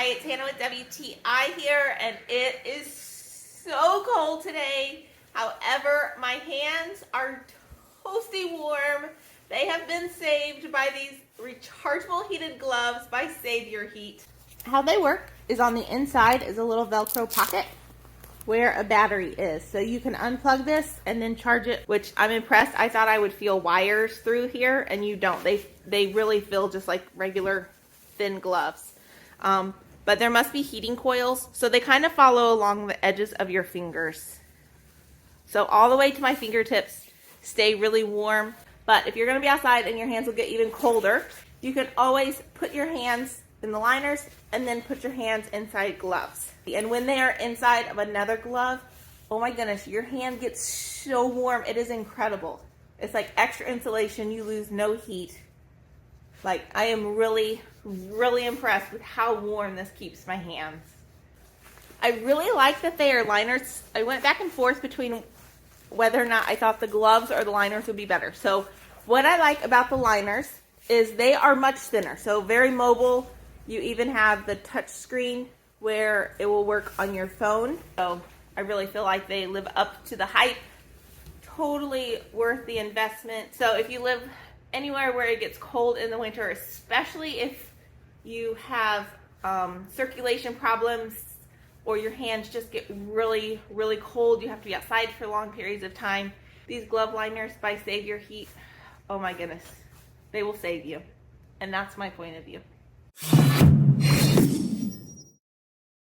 Hi, it's Hannah with WTI here, and it is so cold today. However, my hands are toasty warm. They have been saved by these rechargeable heated gloves by Save Your Heat. How they work is on the inside is a little Velcro pocket where a battery is. So you can unplug this and then charge it, which I'm impressed. I thought I would feel wires through here, and you don't. They really feel just like regular thin gloves. But there must be heating coils, so they kind of follow along the edges of your fingers. So all the way to my fingertips stay really warm. But if you're going to be outside and your hands will get even colder, you can always put your hands in the liners and then put your hands inside gloves. And when they are inside of another glove, oh my goodness, your hand gets so warm. It is incredible. It's like extra insulation. You lose no heat. Like, I am really, really impressed with how warm this keeps my hands. I really like that they are liners. I went back and forth between whether or not I thought the gloves or the liners would be better. So what I like about the liners is they are much thinner, so very mobile. You even have the touch screen where it will work on your phone. So I really feel like they live up to the hype. Totally worth the investment. So if you live anywhere where it gets cold in the winter, especially if you have circulation problems or your hands just get really, really cold, you have to be outside for long periods of time, these glove liners by Save Your Heat, oh my goodness, they will save you. And that's my point of view.